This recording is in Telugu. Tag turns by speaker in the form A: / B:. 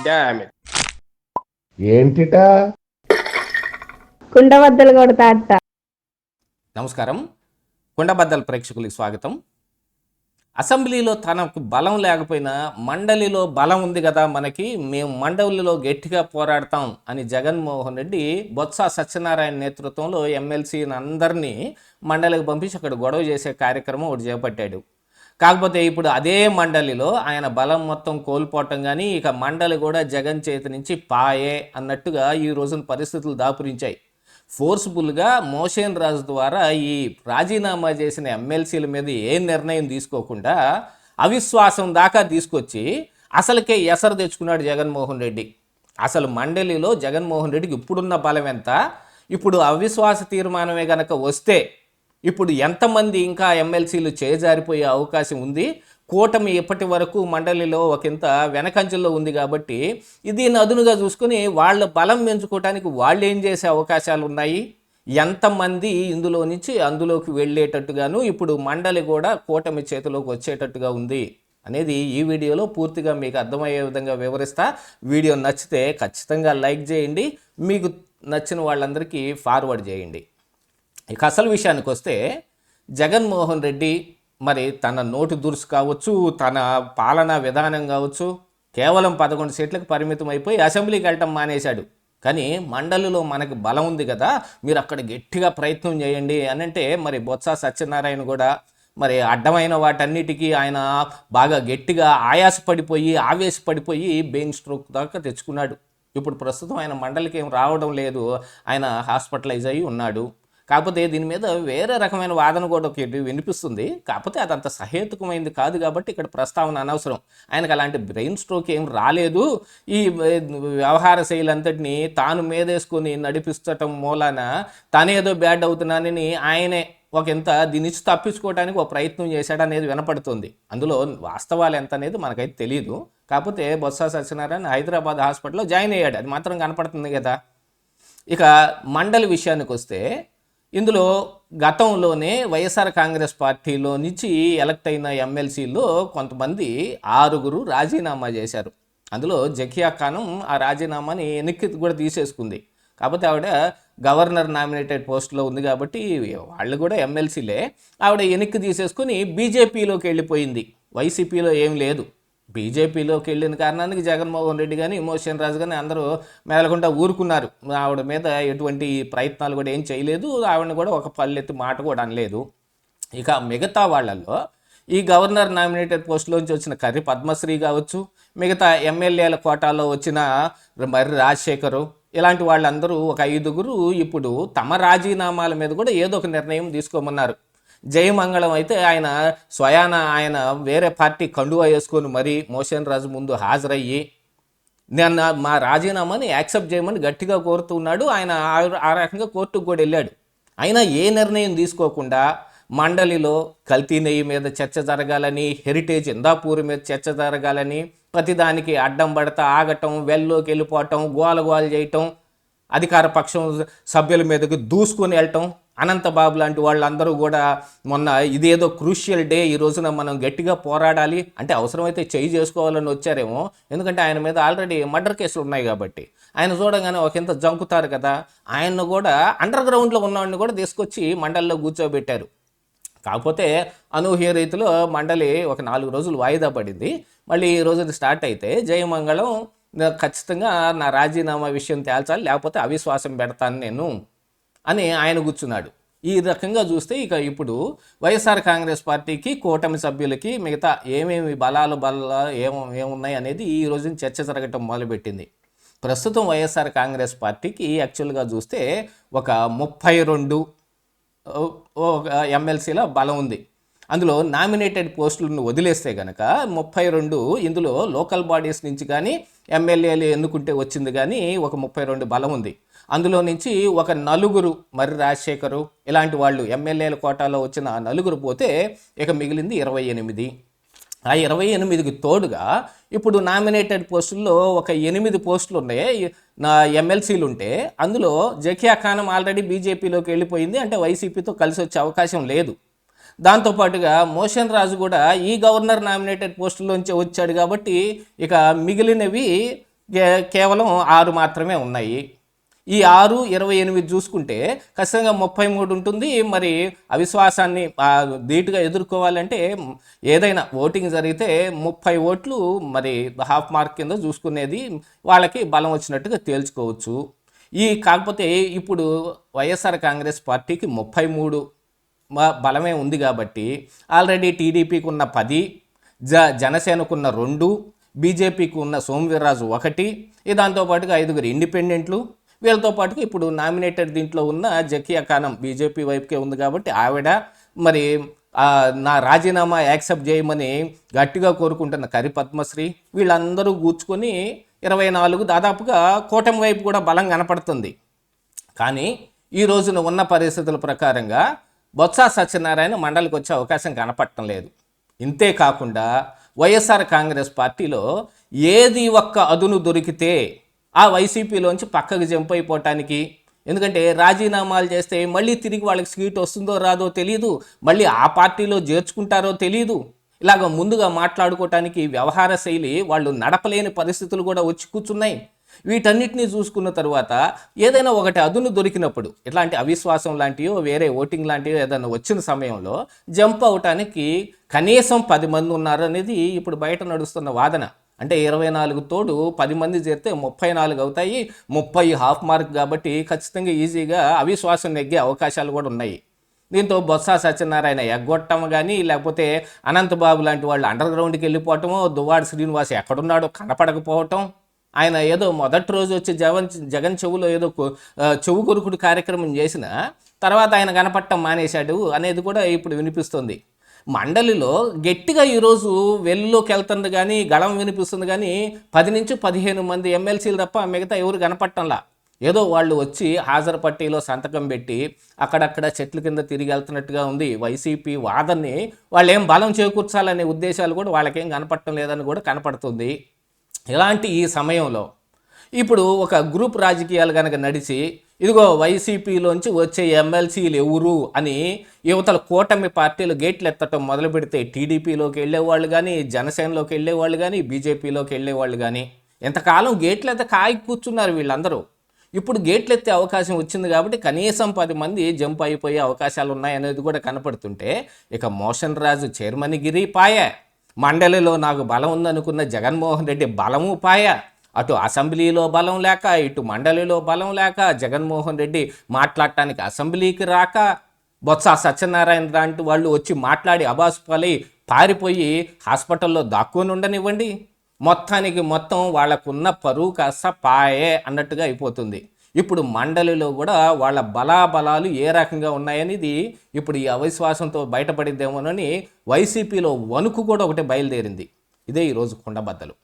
A: Damn it.
B: ఏంటిటా
C: కుండబద్దలు కొడతా అత్త.
D: నమస్కారం. కుండబద్దల ప్రేక్షకులకు స్వాగతం. అసెంబ్లీలో తనకు బలం లేకపోయినా మండలిలో బలం ఉంది కదా మనకి, మేము మండలిలో గట్టిగా పోరాడతాం అని జగన్మోహన్ రెడ్డి బొత్స సత్యనారాయణ నేతృత్వంలో ఎమ్మెల్సీని అందరినీ మండలికి పంపించి అక్కడ గొడవ చేసే కార్యక్రమం ఒకటి చేపట్టాడు. కాకపోతే ఇప్పుడు అదే మండలిలో ఆయన బలం మొత్తం కోల్పోవటం కానీ ఇక మండలి కూడా జగన్ చేతి నుంచి పాయే అన్నట్టుగా ఈ రోజున పరిస్థితులు దాపురించాయి. ఫోర్స్ఫుల్గా మోషన్ రాజు ద్వారా ఈ రాజీనామా చేసిన ఎమ్మెల్సీల మీద ఏ నిర్ణయం తీసుకోకుండా అవిశ్వాసం దాకా తీసుకొచ్చి అసలుకే ఎసరు తెచ్చుకున్నాడు జగన్మోహన్ రెడ్డి. అసలు మండలిలో జగన్మోహన్ రెడ్డికి ఇప్పుడున్న బలం ఎంత, ఇప్పుడు అవిశ్వాస తీర్మానమే కనుక వస్తే ఇప్పుడు ఎంతమంది ఇంకా ఎమ్మెల్సీలు చేజారిపోయే అవకాశం ఉంది. కూటమి ఇప్పటి వరకు మండలిలో ఒకంత వెనకంచెల్లో ఉంది కాబట్టి ఇది అదునుగా చూసుకొని వాళ్ళ బలం పెంచుకోవడానికి వాళ్ళు ఏం చేసే అవకాశాలు ఉన్నాయి, ఎంతమంది ఇందులో నుంచి అందులోకి వెళ్ళేటట్టుగాను ఇప్పుడు మండలి కూడా కూటమి చేతిలోకి వచ్చేటట్టుగా ఉంది అనేది ఈ వీడియోలో పూర్తిగా మీకు అర్థమయ్యే విధంగా వివరిస్తా. వీడియో నచ్చితే ఖచ్చితంగా లైక్ చేయండి, మీకు నచ్చిన వాళ్ళందరికీ ఫార్వర్డ్ చేయండి. ఇక అసలు విషయానికి వస్తే జగన్మోహన్ రెడ్డి మరి తన నోటు దురుసు కావచ్చు, తన పాలనా విధానం కావచ్చు, కేవలం 11 సీట్లకు పరిమితం అయిపోయి అసెంబ్లీకి వెళ్ళటం మానేశాడు. కానీ మండలిలో మనకి బలం ఉంది కదా, మీరు అక్కడ గట్టిగా ప్రయత్నం చేయండి అని అంటే మరి బొత్స సత్యనారాయణ కూడా మరి అడ్డమైన వాటన్నిటికీ ఆయన బాగా గట్టిగా ఆవేశపడిపోయి బ్రెయిన్ స్ట్రోక్ దాకా తెచ్చుకున్నాడు. ఇప్పుడు ప్రస్తుతం ఆయన మండలికి ఏం రావడం లేదు, ఆయన హాస్పిటలైజ్ అయ్యి ఉన్నాడు. కాకపోతే దీని మీద వేరే రకమైన వాదన కూడా ఒకటి వినిపిస్తుంది. కాకపోతే అదంత సహేతుకమైంది కాదు కాబట్టి ఇక్కడ ప్రస్తావన అనవసరం. ఆయనకు అలాంటి బ్రెయిన్ స్ట్రోక్ ఏం రాలేదు. ఈ వ్యవహార శైలి అంతటిని తాను మీదేసుకొని నడిపిస్తటం మూలాన తానేదో బ్యాడ్ అవుతున్నానని ఆయనే ఒకంత దీని నుంచి తప్పించుకోవడానికి ఒక ప్రయత్నం చేశాడు అనేది వినపడుతుంది. అందులో వాస్తవాలు ఎంత అనేది మనకైతే తెలియదు. కాకపోతే బొత్స సత్యనారాయణ హైదరాబాద్ హాస్పిటల్లో జాయిన్ అయ్యాడు, అది మాత్రం కనపడుతుంది కదా. ఇక మండలి విషయానికి వస్తే ఇందులో గతంలోనే వైఎస్ఆర్ కాంగ్రెస్ పార్టీలో నుంచి ఎలక్ట్ అయిన ఎమ్మెల్సీలో కొంతమంది 6 రాజీనామా చేశారు. అందులో జకియా ఖానం ఆ రాజీనామాని వెనక్కి కూడా తీసేసుకుంది. కాకపోతే ఆవిడ గవర్నర్ నామినేటెడ్ పోస్ట్లో ఉంది కాబట్టి వాళ్ళు కూడా ఎమ్మెల్సీలే. ఆవిడ వెనక్కి తీసేసుకుని బీజేపీలోకి వెళ్ళిపోయింది. వైసీపీలో ఏం లేదు. బీజేపీలోకి వెళ్ళిన కారణానికి జగన్మోహన్ రెడ్డి కానీ మోషన్ రాజు కానీ అందరూ మేలకుండా ఊరుకున్నారు. ఆవిడ మీద ఎటువంటి ప్రయత్నాలు కూడా ఏం చేయలేదు, ఆవిడని కూడా ఒక పల్లెత్తి మాట కూడా అనలేదు. ఇక మిగతా వాళ్ళల్లో ఈ గవర్నర్ నామినేటెడ్ పోస్టులోంచి వచ్చిన కర్రి పద్మశ్రీ కావచ్చు, మిగతా ఎమ్మెల్యేల కోటాలో వచ్చిన మర్రి రాజశేఖరు, ఇలాంటి వాళ్ళందరూ ఒక 5 ఇప్పుడు తమ రాజీనామాల మీద కూడా ఏదో ఒక నిర్ణయం తీసుకోమన్నారు. జయమంగళం అయితే ఆయన వేరే పార్టీ కండువా వేసుకొని మరీ మోషన్ రాజు ముందు హాజరయ్యి నేను మా రాజీనామాని యాక్సెప్ట్ చేయమని గట్టిగా కోరుతున్నాడు. ఆయన ఆ రకంగా కోర్టుకు కూడా వెళ్ళాడు. అయినా ఏ నిర్ణయం తీసుకోకుండా మండలిలో కల్తీ నెయ్యి మీద చర్చ జరగాలని, హెరిటేజ్ ఇందాపూర్ మీద చర్చ జరగాలని, ప్రతిదానికి అడ్డం పడతా ఆగటం, వెల్లోకి వెళ్ళిపోవటం, గోల చేయటం, అధికార పక్షం సభ్యుల మీదకి దూసుకొని వెళ్ళటం, అనంతబాబు లాంటి వాళ్ళందరూ కూడా మొన్న ఇదేదో క్రూషియల్ డే, ఈ రోజున మనం గట్టిగా పోరాడాలి అంటే అవసరమైతే చేయి చేసుకోవాలని వచ్చారేమో. ఎందుకంటే ఆయన మీద ఆల్రెడీ మర్డర్ కేసులు ఉన్నాయి కాబట్టి ఆయన చూడగానే ఒకంత జంకుతారు కదా. ఆయన్ను కూడా అండర్ గ్రౌండ్లో ఉన్నవాడిని కూడా తీసుకొచ్చి మండలిలో కూర్చోబెట్టారు. కాకపోతే అనూహ్య రీతిలో మండలి ఒక 4 రోజులు వాయిదా పడింది. మళ్ళీ ఈ రోజున స్టార్ట్ అయితే జయమంగళం ఖచ్చితంగా నా రాజీనామా విషయం తేల్చాలి, లేకపోతే అవిశ్వాసం పెడతాను నేను అని ఆయన కూర్చున్నాడు. ఈ రకంగా చూస్తే ఇక ఇప్పుడు వైఎస్ఆర్ కాంగ్రెస్ పార్టీకి, కూటమి సభ్యులకి మిగతా ఏమేమి బలాలు ఏమున్నాయి అనేది ఈ రోజున చర్చ జరగటం మొదలుపెట్టింది. ప్రస్తుతం వైఎస్ఆర్ కాంగ్రెస్ పార్టీకి యాక్చువల్గా చూస్తే ఒక 32 ఎమ్మెల్సీల బలం ఉంది. అందులో నామినేటెడ్ పోస్టులను వదిలేస్తే కనుక 32 ఇందులో లోకల్ బాడీస్ నుంచి కానీ ఎమ్మెల్యేలు ఎన్నుకుంటే వచ్చింది కానీ ఒక 32 బలం ఉంది. అందులో నుంచి ఒక 4 మర్రి రాజశేఖరు ఇలాంటి వాళ్ళు ఎమ్మెల్యేల కోటాలో వచ్చిన 4 పోతే ఇక మిగిలింది 28. ఆ 28కి తోడుగా ఇప్పుడు నామినేటెడ్ పోస్టుల్లో ఒక 8 పోస్టులు ఉన్నాయి, నా ఎమ్మెల్సీలు ఉంటే అందులో జకియా ఖానం ఆల్రెడీ బీజేపీలోకి వెళ్ళిపోయింది, అంటే వైసీపీతో కలిసి వచ్చే అవకాశం లేదు. దాంతోపాటుగా మోషన్ రాజు కూడా ఈ గవర్నర్ నామినేటెడ్ పోస్టులోంచి వచ్చాడు కాబట్టి ఇక మిగిలినవి కేవలం 6 మాత్రమే ఉన్నాయి. ఈ 6, 28 చూసుకుంటే ఖచ్చితంగా 33 ఉంటుంది. మరి అవిశ్వాసాన్ని ధీటుగా ఎదుర్కోవాలంటే ఏదైనా ఓటింగ్ జరిగితే 30 ఓట్లు మరి హాఫ్ మార్క్ కింద చూసుకునేది వాళ్ళకి బలం వచ్చినట్టుగా తేల్చుకోవచ్చు. కాకపోతే ఇప్పుడు వైఎస్ఆర్ కాంగ్రెస్ పార్టీకి 33 బలమే ఉంది కాబట్టి ఆల్రెడీ టీడీపీకి ఉన్న 10, జనసేనకున్న 2, బీజేపీకి ఉన్న సోమవీర్రాజు 1, దాంతోపాటుగా 5 ఇండిపెండెంట్లు, వీళ్ళతో పాటుగా ఇప్పుడు నామినేటెడ్ దీంట్లో ఉన్న జకియా ఖానం బీజేపీ వైపుకే ఉంది కాబట్టి ఆవిడ, మరి నా రాజీనామా యాక్సెప్ట్ చేయమని గట్టిగా కోరుకుంటున్న కరి పద్మశ్రీ, వీళ్ళందరూ కూర్చుకొని 24 దాదాపుగా కూటమి వైపు కూడా బలం కనపడుతుంది. కానీ ఈ రోజున ఉన్న పరిస్థితుల ప్రకారంగా బొత్స సత్యనారాయణ మండలికి వచ్చే అవకాశం కనపడటం లేదు. ఇంతే కాకుండా వైఎస్ఆర్ కాంగ్రెస్ పార్టీలో ఏది ఒక్క అదును దొరికితే ఆ వైసీపీలోంచి పక్కకు జంప్ అయిపోవటానికి, ఎందుకంటే రాజీనామాలు చేస్తే మళ్ళీ తిరిగి వాళ్ళకి సీట్ వస్తుందో రాదో తెలియదు, మళ్ళీ ఆ పార్టీలో చేర్చుకుంటారో తెలియదు. ఇలాగ ముందుగా మాట్లాడుకోవటానికి వ్యవహార శైలి వాళ్ళు నడపలేని పరిస్థితులు కూడా వచ్చి కూర్చున్నాయి. వీటన్నిటినీ చూసుకున్న తర్వాత ఏదైనా ఒకటి అదును దొరికినప్పుడు, ఇట్లాంటి అవిశ్వాసం లాంటివో వేరే ఓటింగ్ లాంటివో ఏదైనా వచ్చిన సమయంలో జంప్ అవటానికి కనీసం 10 మంది ఉన్నారు అనేది ఇప్పుడు బయట నడుస్తున్న వాదన. అంటే 24 తోడు 10 మంది చేరితే 34 అవుతాయి. 30 హాఫ్ మార్క్ కాబట్టి ఖచ్చితంగా ఈజీగా అవిశ్వాసం నెగ్గే అవకాశాలు కూడా ఉన్నాయి. దీంతో బొత్స సత్యనారాయణ ఎగ్గొట్టడం కానీ, లేకపోతే అనంతబాబు లాంటి వాళ్ళు అండర్ గ్రౌండ్కి వెళ్ళిపోవటమో, దువ్వాడ శ్రీనివాస్ ఎక్కడున్నాడో కనపడకపోవటం, ఆయన ఏదో మొదటి రోజు వచ్చి జగన్ చెవులో ఏదో చెవు కొరుకుడు కార్యక్రమం చేసిన తర్వాత ఆయన కనపడటం మానేశాడు అనేది కూడా ఇప్పుడు వినిపిస్తుంది. మండలిలో గట్టిగా ఈరోజు వెల్లులోకి వెళ్తుంది కానీ, గళం వినిపిస్తుంది కానీ 10 నుంచి 15 మంది ఎమ్మెల్సీలు తప్ప మిగతా ఎవరు కనపడటంలా. ఏదో వాళ్ళు వచ్చి హాజరు పట్టీలో సంతకం పెట్టి అక్కడక్కడ చెట్ల కింద తిరిగి వెళ్తున్నట్టుగా ఉంది. వైసీపీ వాదనని వాళ్ళు ఏం బలం చేకూర్చాలనే ఉద్దేశాలు కూడా వాళ్ళకేం కనపడటం లేదని కూడా కనపడుతుంది. ఇలాంటి ఈ సమయంలో ఇప్పుడు ఒక గ్రూప్ రాజకీయాలు కనుక నడిచి, ఇదిగో వైసీపీలోంచి వచ్చే ఎమ్మెల్సీలు ఎవరు అని యువతల కూటమి పార్టీలు గేట్లు ఎత్తటం మొదలు పెడితే టీడీపీలోకి వెళ్ళేవాళ్ళు కానీ, జనసేనలోకి వెళ్ళేవాళ్ళు కానీ, బీజేపీలోకి వెళ్ళేవాళ్ళు కానీ, ఎంతకాలం గేట్లు ఎత్త కాయి కూర్చున్నారు వీళ్ళందరూ. ఇప్పుడు గేట్లు ఎత్తే అవకాశం వచ్చింది కాబట్టి కనీసం 10 మంది జంప్ అయిపోయే అవకాశాలు ఉన్నాయనేది కూడా కనపడుతుంటే, ఇక మోషన్ రాజు చైర్మన్ గిరి పాయ, మండలిలో నాకు బలం ఉందనుకున్న జగన్మోహన్ రెడ్డి బలము పాయ, అటు అసెంబ్లీలో బలం లేక, ఇటు మండలిలో బలం లేక, జగన్మోహన్ రెడ్డి మాట్లాడటానికి అసెంబ్లీకి రాక, బొత్స సత్యనారాయణ లాంటి వాళ్ళు వచ్చి మాట్లాడి అబాసుపాలై పారిపోయి హాస్పిటల్లో దాక్కుని ఉండనివ్వండి. మొత్తానికి మొత్తం వాళ్ళకున్న పరువు కాస్త పాయే అన్నట్టుగా అయిపోతుంది. ఇప్పుడు మండలిలో కూడా వాళ్ళ బలాబలాలు ఏ రకంగా ఉన్నాయనేది ఇప్పుడు ఈ అవిశ్వాసంతో బయటపడిద్దేమోనని వైసీపీలో వణుకు కూడా ఒకటి బయలుదేరింది. ఇదే ఈరోజు కుండబద్దలు.